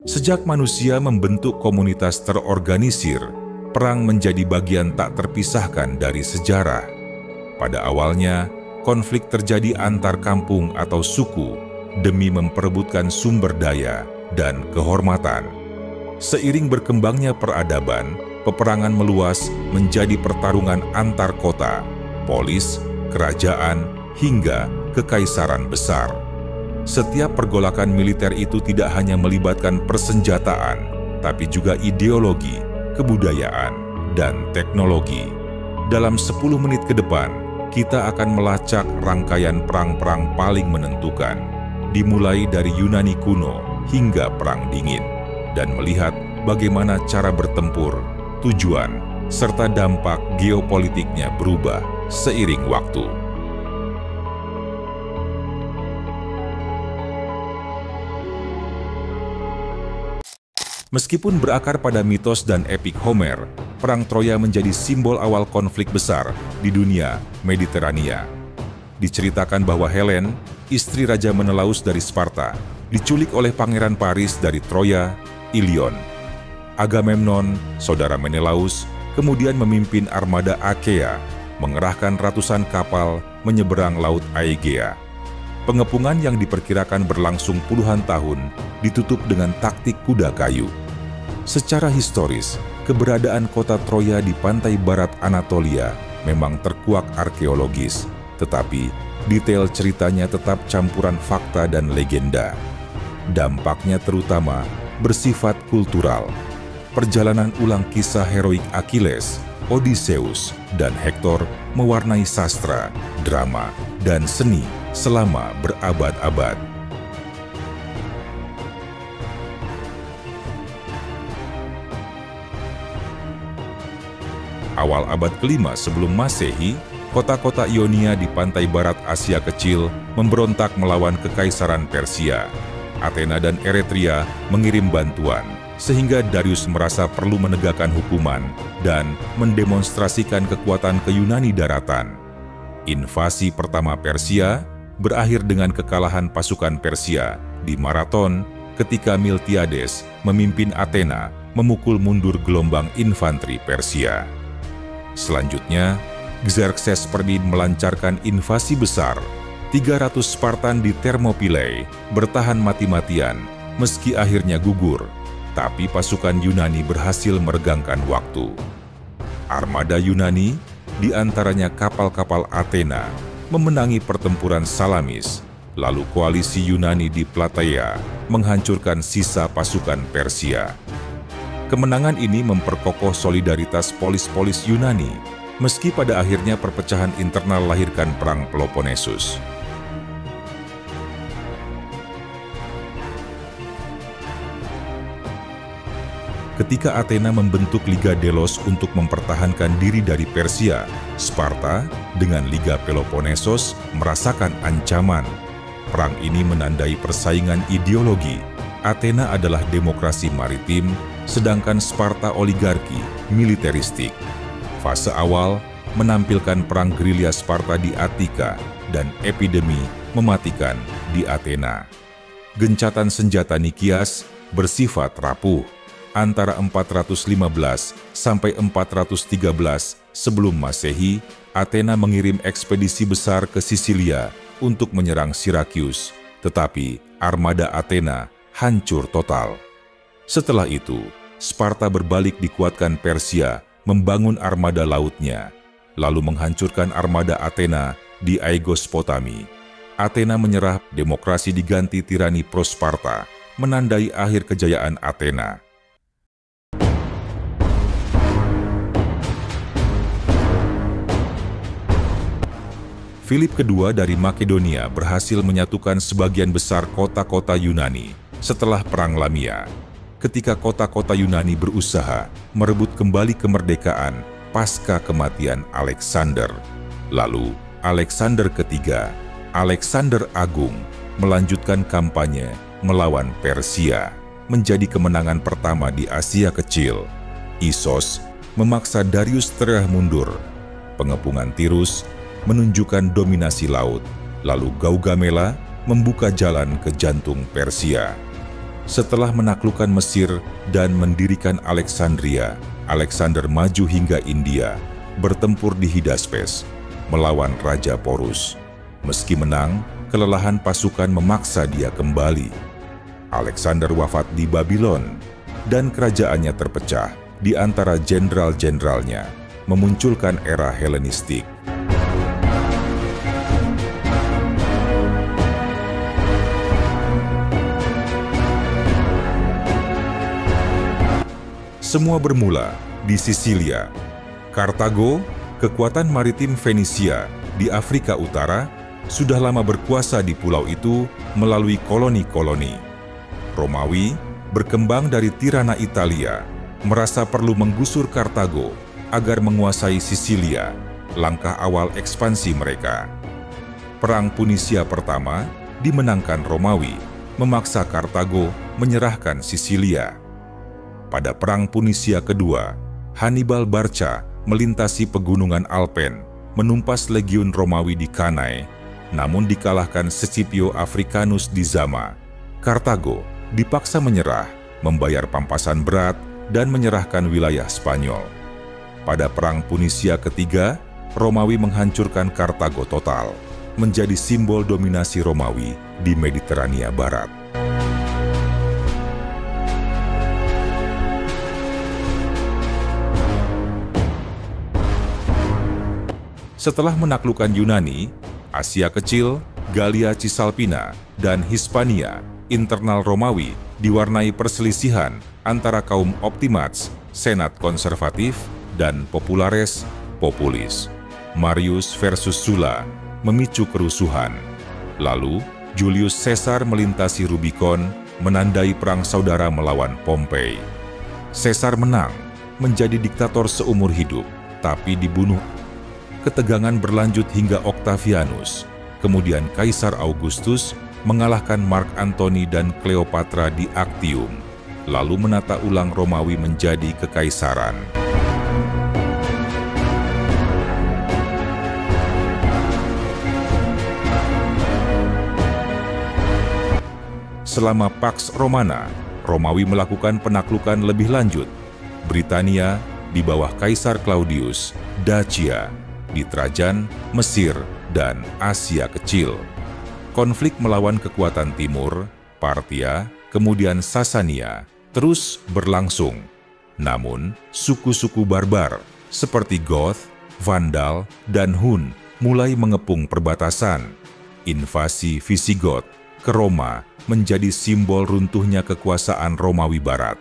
Sejak manusia membentuk komunitas terorganisir, perang menjadi bagian tak terpisahkan dari sejarah. Pada awalnya, konflik terjadi antar kampung atau suku demi memperebutkan sumber daya dan kehormatan. Seiring berkembangnya peradaban, peperangan meluas menjadi pertarungan antar kota, polis, kerajaan, hingga kekaisaran besar. Setiap pergolakan militer itu tidak hanya melibatkan persenjataan, tapi juga ideologi, kebudayaan, dan teknologi. Dalam 10 menit ke depan, kita akan melacak rangkaian perang-perang paling menentukan, dimulai dari Yunani kuno hingga Perang Dingin, dan melihat bagaimana cara bertempur, tujuan, serta dampak geopolitiknya berubah seiring waktu. Meskipun berakar pada mitos dan epik Homer, Perang Troya menjadi simbol awal konflik besar di dunia Mediterania. Diceritakan bahwa Helen, istri Raja Menelaus dari Sparta, diculik oleh Pangeran Paris dari Troya, Ilion. Agamemnon, saudara Menelaus, kemudian memimpin armada Achaea, mengerahkan ratusan kapal menyeberang Laut Aegea. Pengepungan yang diperkirakan berlangsung puluhan tahun ditutup dengan taktik kuda kayu. Secara historis, keberadaan kota Troya di pantai barat Anatolia memang terkuak arkeologis, tetapi detail ceritanya tetap campuran fakta dan legenda. Dampaknya terutama bersifat kultural. Perjalanan ulang kisah heroik Achilles, Odysseus, dan Hektor mewarnai sastra, drama, dan seni selama berabad-abad. Awal abad kelima sebelum Masehi, kota-kota Ionia di pantai barat Asia Kecil memberontak melawan Kekaisaran Persia. Athena dan Eretria mengirim bantuan, sehingga Darius merasa perlu menegakkan hukuman dan mendemonstrasikan kekuatan ke Yunani daratan. Invasi pertama Persia berakhir dengan kekalahan pasukan Persia di Marathon ketika Miltiades memimpin Athena memukul mundur gelombang infanteri Persia. Selanjutnya, Xerxes pergi melancarkan invasi besar. 300 Spartan di Thermopylae bertahan mati-matian meski akhirnya gugur, tapi pasukan Yunani berhasil meregangkan waktu. Armada Yunani, di antaranya kapal-kapal Athena, memenangi pertempuran Salamis, lalu koalisi Yunani di Plataea menghancurkan sisa pasukan Persia. Kemenangan ini memperkokoh solidaritas polis-polis Yunani, meski pada akhirnya perpecahan internal lahirkan Perang Peloponnesus. Ketika Athena membentuk Liga Delos untuk mempertahankan diri dari Persia, Sparta dengan Liga Peloponnesos merasakan ancaman. Perang ini menandai persaingan ideologi. Athena adalah demokrasi maritim, sedangkan Sparta oligarki militeristik. Fase awal menampilkan perang gerilya Sparta di Attika dan epidemi mematikan di Athena. Gencatan senjata Nikias bersifat rapuh. Antara 415 sampai 413 sebelum Masehi, Athena mengirim ekspedisi besar ke Sisilia untuk menyerang Sirakius, tetapi armada Athena hancur total. Setelah itu, Sparta berbalik dikuatkan Persia membangun armada lautnya, lalu menghancurkan armada Athena di Aegospotami. Athena menyerah, demokrasi diganti tirani pro-Sparta, menandai akhir kejayaan Athena. Philip II dari Makedonia berhasil menyatukan sebagian besar kota-kota Yunani setelah Perang Lamia, ketika kota-kota Yunani berusaha merebut kembali kemerdekaan pasca kematian Alexander. Lalu, Alexander III, Alexander Agung, melanjutkan kampanye melawan Persia, menjadi kemenangan pertama di Asia Kecil. Isos memaksa Darius terah mundur. Pengepungan Tirus menunjukkan dominasi laut, lalu Gaugamela membuka jalan ke jantung Persia. Setelah menaklukkan Mesir dan mendirikan Alexandria, Alexander maju hingga India, bertempur di Hidaspes, melawan Raja Porus. Meski menang, kelelahan pasukan memaksa dia kembali. Alexander wafat di Babylon, dan kerajaannya terpecah di antara jenderal-jenderalnya, memunculkan era Helenistik. Semua bermula di Sisilia. Kartago, kekuatan maritim Fenisia di Afrika Utara, sudah lama berkuasa di pulau itu melalui koloni-koloni. Romawi berkembang dari Tirana Italia, merasa perlu menggusur Kartago agar menguasai Sisilia, langkah awal ekspansi mereka. Perang Punisia pertama dimenangkan Romawi, memaksa Kartago menyerahkan Sisilia. Pada Perang Punisia kedua, Hannibal Barca melintasi pegunungan Alpen, menumpas legiun Romawi di Cannae, namun dikalahkan Scipio Africanus di Zama. Kartago dipaksa menyerah, membayar pampasan berat, dan menyerahkan wilayah Spanyol. Pada Perang Punisia ketiga, Romawi menghancurkan Kartago total, menjadi simbol dominasi Romawi di Mediterania Barat. Setelah menaklukkan Yunani, Asia Kecil, Gallia Cisalpina, dan Hispania, internal Romawi diwarnai perselisihan antara kaum Optimats, Senat konservatif, dan Populares, populis. Marius versus Sulla memicu kerusuhan. Lalu, Julius Caesar melintasi Rubicon, menandai perang saudara melawan Pompei. Caesar menang, menjadi diktator seumur hidup, tapi dibunuh. Ketegangan berlanjut hingga Octavianus, kemudian Kaisar Augustus mengalahkan Mark Antony dan Cleopatra di Actium, lalu menata ulang Romawi menjadi kekaisaran. Selama Pax Romana, Romawi melakukan penaklukan lebih lanjut. Britania di bawah Kaisar Claudius, Dacia di Trajan, Mesir, dan Asia Kecil. Konflik melawan kekuatan timur, Parthia, kemudian Sasania, terus berlangsung. Namun, suku-suku barbar seperti Goth, Vandal, dan Hun mulai mengepung perbatasan. Invasi Visigoth ke Roma menjadi simbol runtuhnya kekuasaan Romawi Barat.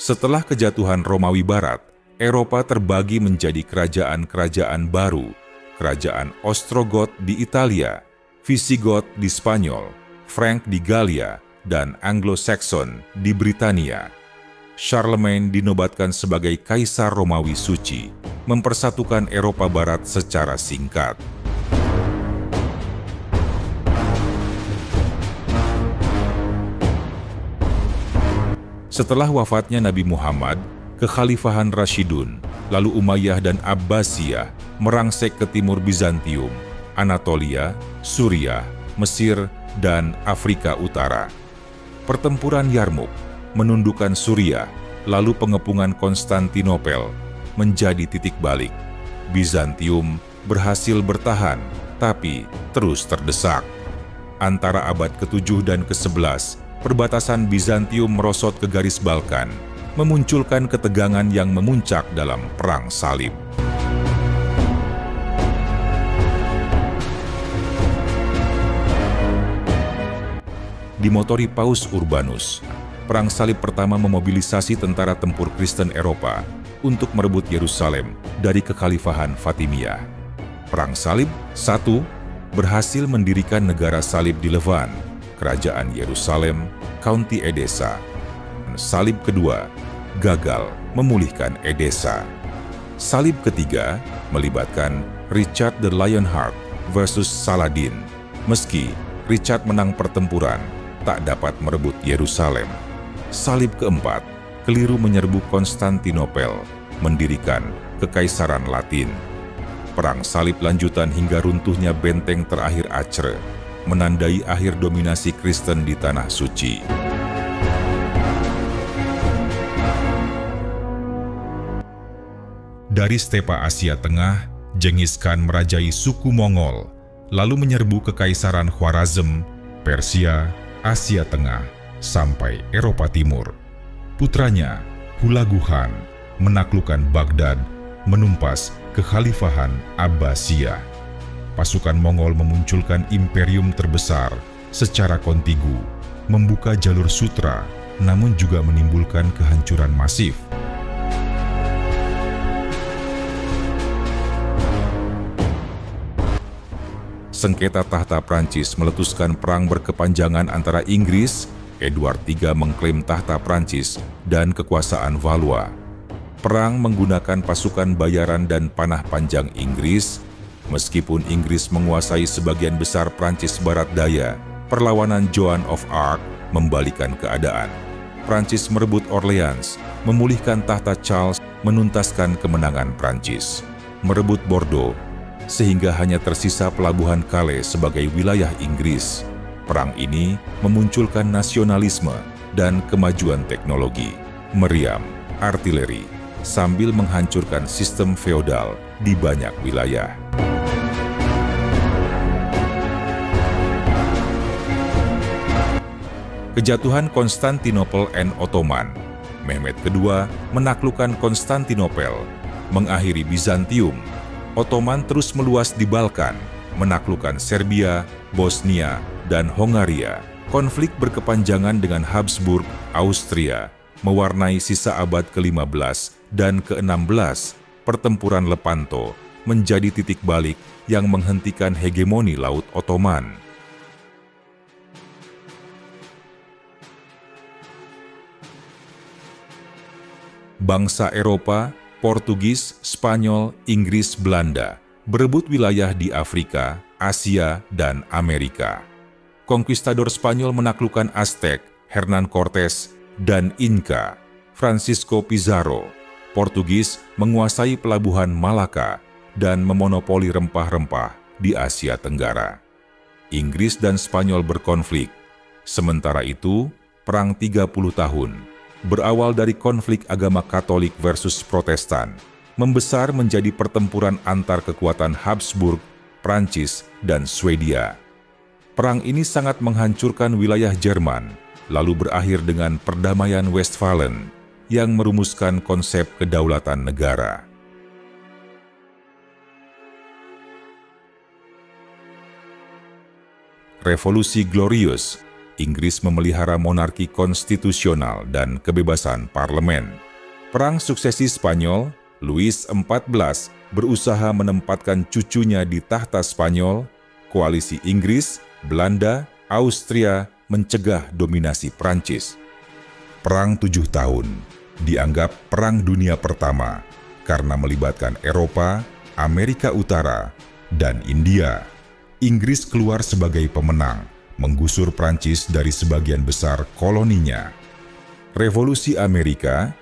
Setelah kejatuhan Romawi Barat, Eropa terbagi menjadi kerajaan-kerajaan baru, kerajaan Ostrogoth di Italia, Visigoth di Spanyol, Frank di Gallia, dan Anglo-Saxon di Britania. Charlemagne dinobatkan sebagai Kaisar Romawi Suci, mempersatukan Eropa Barat secara singkat. Setelah wafatnya Nabi Muhammad, kekhalifahan Rashidun, lalu Umayyah dan Abbasiyah merangsek ke timur Bizantium, Anatolia, Suriah, Mesir, dan Afrika Utara. Pertempuran Yarmuk menundukkan Suriah, lalu pengepungan Konstantinopel menjadi titik balik. Bizantium berhasil bertahan, tapi terus terdesak. Antara abad ke-7 dan ke-11, perbatasan Bizantium merosot ke garis Balkan, memunculkan ketegangan yang memuncak dalam Perang Salib. Dimotori Paus Urbanus, Perang Salib pertama memobilisasi tentara tempur Kristen Eropa untuk merebut Yerusalem dari kekhalifahan Fatimiyah. Perang Salib I berhasil mendirikan negara salib di Levan, Kerajaan Yerusalem, County Edessa. Salib kedua gagal memulihkan Edessa. Salib ketiga melibatkan Richard the Lionheart versus Saladin. Meski Richard menang pertempuran, tak dapat merebut Yerusalem. Salib keempat keliru menyerbu Konstantinopel, mendirikan Kekaisaran Latin. Perang Salib lanjutan hingga runtuhnya benteng terakhir Acre, menandai akhir dominasi Kristen di Tanah Suci. Dari stepa Asia Tengah, Genghis Khan merajai suku Mongol, lalu menyerbu Kekaisaran Khwarazm, Persia, Asia Tengah, sampai Eropa Timur. Putranya, Hulagu Khan, menaklukkan Baghdad, menumpas kekhalifahan Abbasiyah. Pasukan Mongol memunculkan imperium terbesar secara kontigu, membuka jalur sutra, namun juga menimbulkan kehancuran masif. Sengketa tahta Prancis meletuskan perang berkepanjangan antara Inggris, Edward III mengklaim tahta Prancis, dan kekuasaan Valois. Perang menggunakan pasukan bayaran dan panah panjang Inggris. Meskipun Inggris menguasai sebagian besar Prancis Barat Daya, perlawanan Joan of Arc membalikan keadaan. Prancis merebut Orleans, memulihkan tahta Charles, menuntaskan kemenangan Prancis. Merebut Bordeaux, sehingga hanya tersisa pelabuhan Calais sebagai wilayah Inggris. Perang ini memunculkan nasionalisme dan kemajuan teknologi, meriam, artileri, sambil menghancurkan sistem feodal di banyak wilayah. Kejatuhan Konstantinopel and Ottoman. Mehmed II menaklukkan Konstantinopel, mengakhiri Bizantium. Ottoman terus meluas di Balkan, menaklukkan Serbia, Bosnia, dan Hongaria. Konflik berkepanjangan dengan Habsburg, Austria, mewarnai sisa abad ke-15 dan ke-16. Pertempuran Lepanto menjadi titik balik yang menghentikan hegemoni Laut Ottoman. Bangsa Eropa, Portugis, Spanyol, Inggris, Belanda berebut wilayah di Afrika, Asia, dan Amerika. Konkistador Spanyol menaklukkan Aztec, Hernan Cortes, dan Inca. Francisco Pizarro. Portugis menguasai pelabuhan Malaka dan memonopoli rempah-rempah di Asia Tenggara. Inggris dan Spanyol berkonflik. Sementara itu, Perang 30 tahun berawal dari konflik agama Katolik versus Protestan, membesar menjadi pertempuran antar kekuatan Habsburg, Prancis, dan Swedia. Perang ini sangat menghancurkan wilayah Jerman, lalu berakhir dengan Perdamaian Westphalen yang merumuskan konsep kedaulatan negara. Revolusi Glorious. Inggris memelihara monarki konstitusional dan kebebasan parlemen. Perang Suksesi Spanyol, Louis XIV berusaha menempatkan cucunya di tahta Spanyol. Koalisi Inggris, Belanda, Austria mencegah dominasi Prancis. Perang 7 tahun dianggap Perang Dunia Pertama karena melibatkan Eropa, Amerika Utara, dan India. Inggris keluar sebagai pemenang, menggusur Prancis dari sebagian besar koloninya. Revolusi Amerika,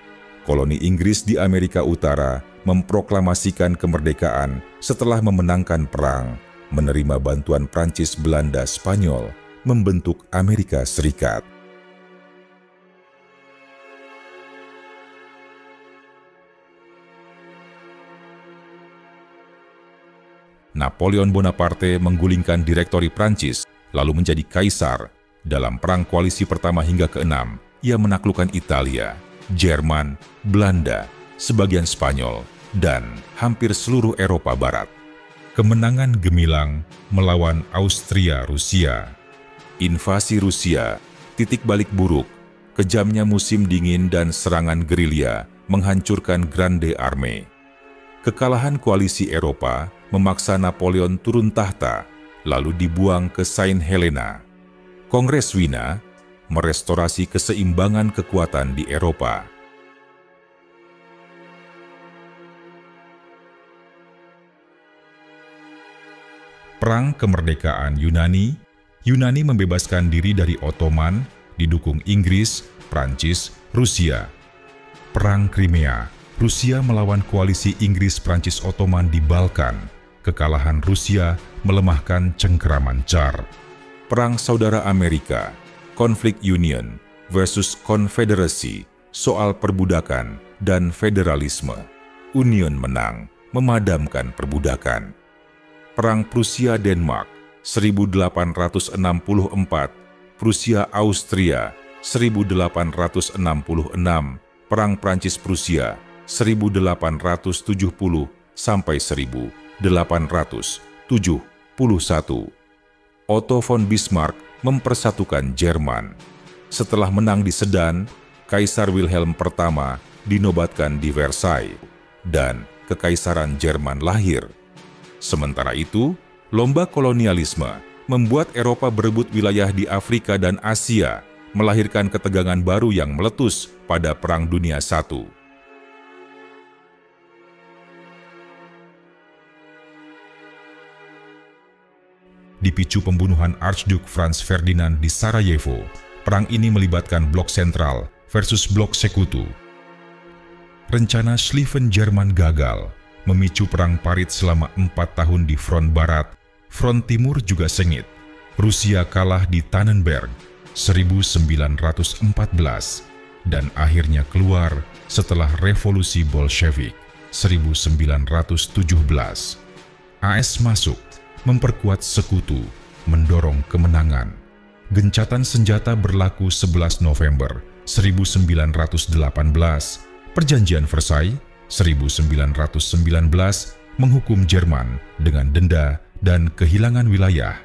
koloni Inggris di Amerika Utara memproklamasikan kemerdekaan setelah memenangkan perang, menerima bantuan Prancis, Belanda, Spanyol, membentuk Amerika Serikat. Napoleon Bonaparte menggulingkan direktori Prancis, lalu menjadi kaisar. Dalam Perang Koalisi Pertama hingga ke-6, ia menaklukkan Italia, Jerman, Belanda, sebagian Spanyol, dan hampir seluruh Eropa Barat. Kemenangan gemilang melawan Austria-Rusia. Invasi Rusia, titik balik buruk, kejamnya musim dingin dan serangan gerilya menghancurkan Grande Armée. Kekalahan koalisi Eropa memaksa Napoleon turun tahta, lalu dibuang ke Saint Helena. Kongres Wina merestorasi keseimbangan kekuatan di Eropa. Perang Kemerdekaan Yunani. Yunani membebaskan diri dari Ottoman, didukung Inggris, Prancis, Rusia. Perang Crimea. Rusia melawan koalisi Inggris, Prancis, Ottoman di Balkan. kekalahan Rusia melemahkan cengkeraman Tsar. Perang Saudara Amerika, konflik Union versus Konfederasi, soal perbudakan dan federalisme. Union menang, memadamkan perbudakan. Perang Prusia-Denmark 1864, Prusia-Austria 1866, Perang Prancis-Prusia 1870 sampai 1871. Otto von Bismarck mempersatukan Jerman. Setelah menang di Sedan, Kaisar Wilhelm I dinobatkan di Versailles dan Kekaisaran Jerman lahir. Sementara itu, lomba kolonialisme membuat Eropa berebut wilayah di Afrika dan Asia, melahirkan ketegangan baru yang meletus pada Perang Dunia I. Dipicu pembunuhan Archduke Franz Ferdinand di Sarajevo, perang ini melibatkan Blok Sentral versus Blok Sekutu. Rencana Schlieffen Jerman gagal, memicu perang parit selama 4 tahun di front barat. Front timur juga sengit. Rusia kalah di Tannenberg 1914 dan akhirnya keluar setelah Revolusi Bolshevik 1917. AS masuk, memperkuat sekutu, mendorong kemenangan. Gencatan senjata berlaku 11 November 1918. Perjanjian Versailles 1919 menghukum Jerman dengan denda dan kehilangan wilayah.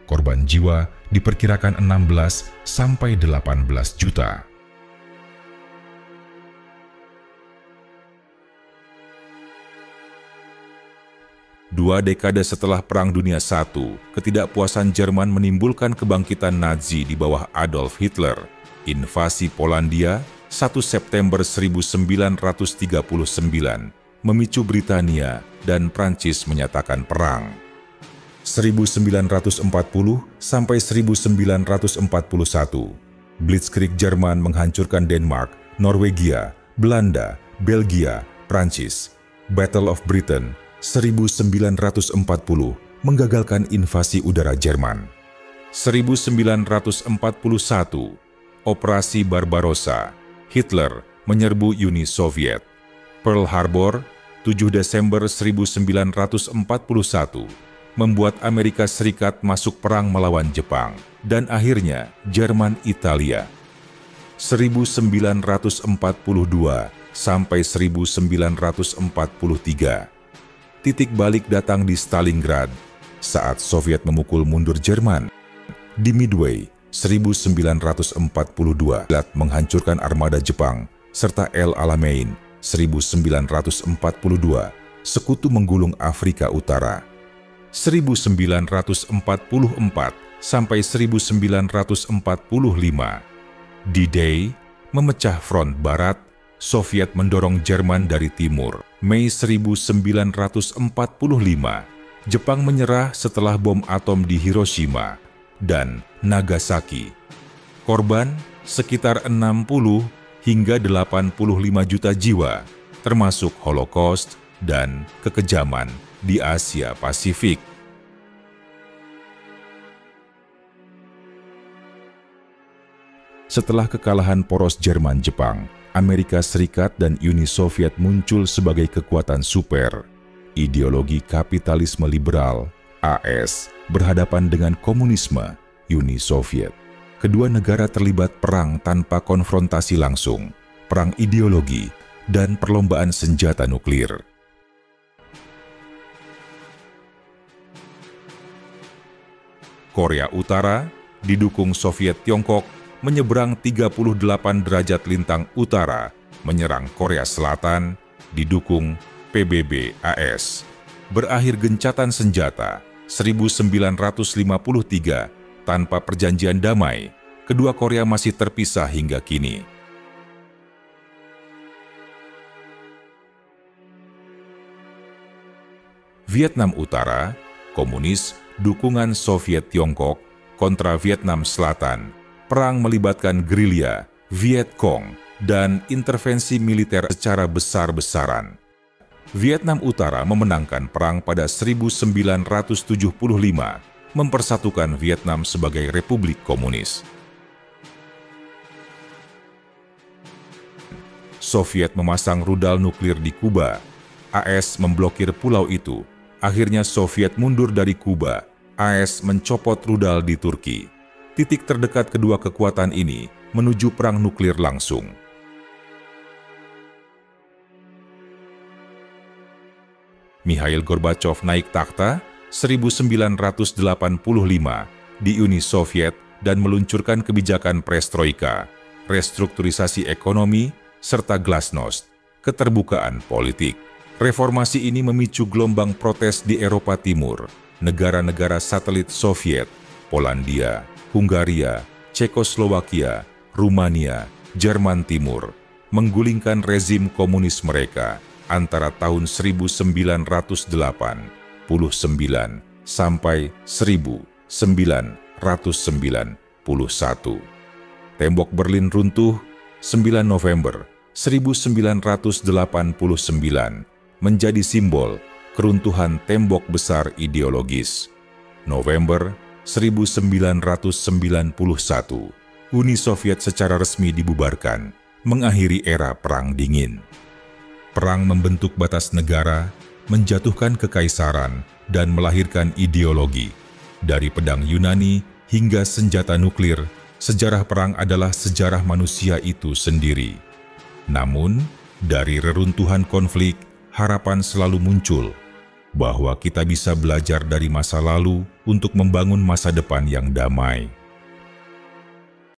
Korban jiwa diperkirakan 16 sampai 18 juta. Dua dekade setelah Perang Dunia I, ketidakpuasan Jerman menimbulkan kebangkitan Nazi di bawah Adolf Hitler. Invasi Polandia 1 September 1939 memicu Britania dan Prancis menyatakan perang. 1940 sampai 1941, Blitzkrieg Jerman menghancurkan Denmark, Norwegia, Belanda, Belgia, Prancis. Battle of Britain 1940 menggagalkan invasi udara Jerman. 1941, Operasi Barbarossa, Hitler menyerbu Uni Soviet. Pearl Harbor 7 Desember 1941 membuat Amerika Serikat masuk perang melawan Jepang dan akhirnya Jerman-Italia. 1942 sampai 1943. Titik balik datang di Stalingrad saat Soviet memukul mundur Jerman. Di Midway 1942, menghancurkan armada Jepang serta El Alamein 1942, sekutu menggulung Afrika Utara. 1944 sampai 1945, D-Day memecah front barat, Soviet mendorong Jerman dari timur. Mei 1945, Jepang menyerah setelah bom atom di Hiroshima dan Nagasaki. Korban sekitar 60 hingga 85 juta jiwa, termasuk Holocaust dan kekejaman di Asia Pasifik. Setelah kekalahan poros Jerman-Jepang, Amerika Serikat dan Uni Soviet muncul sebagai kekuatan super. Ideologi kapitalisme liberal, AS, berhadapan dengan komunisme, Uni Soviet. Kedua negara terlibat perang tanpa konfrontasi langsung, perang ideologi, dan perlombaan senjata nuklir. Korea Utara, didukung Soviet Tiongkok, menyeberang 38 derajat lintang utara, menyerang Korea Selatan, didukung PBB AS. Berakhir gencatan senjata 1953 tanpa perjanjian damai, kedua Korea masih terpisah hingga kini. Vietnam Utara, komunis, dukungan Soviet Tiongkok kontra Vietnam Selatan. Perang melibatkan gerilya, Viet Cong, dan intervensi militer secara besar-besaran. Vietnam Utara memenangkan perang pada 1975, mempersatukan Vietnam sebagai Republik Komunis. Soviet memasang rudal nuklir di Kuba. AS memblokir pulau itu. Akhirnya Soviet mundur dari Kuba. AS mencopot rudal di Turki. Titik terdekat kedua kekuatan ini menuju perang nuklir langsung. Mikhail Gorbachev naik takhta 1985 di Uni Soviet dan meluncurkan kebijakan perestroika, restrukturisasi ekonomi, serta glasnost, keterbukaan politik. Reformasi ini memicu gelombang protes di Eropa Timur, negara-negara satelit Soviet, Polandia, Hungaria, Cekoslowakia, Rumania, Jerman Timur, menggulingkan rezim komunis mereka antara tahun 1989 sampai 1991. Tembok Berlin runtuh 9 November 1989 menjadi simbol keruntuhan tembok besar ideologis. November 1991, Uni Soviet secara resmi dibubarkan, mengakhiri era Perang Dingin. Perang membentuk batas negara, menjatuhkan kekaisaran, dan melahirkan ideologi. Dari pedang Yunani hingga senjata nuklir, sejarah perang adalah sejarah manusia itu sendiri. Namun, dari reruntuhan konflik, harapan selalu muncul bahwa kita bisa belajar dari masa lalu untuk membangun masa depan yang damai.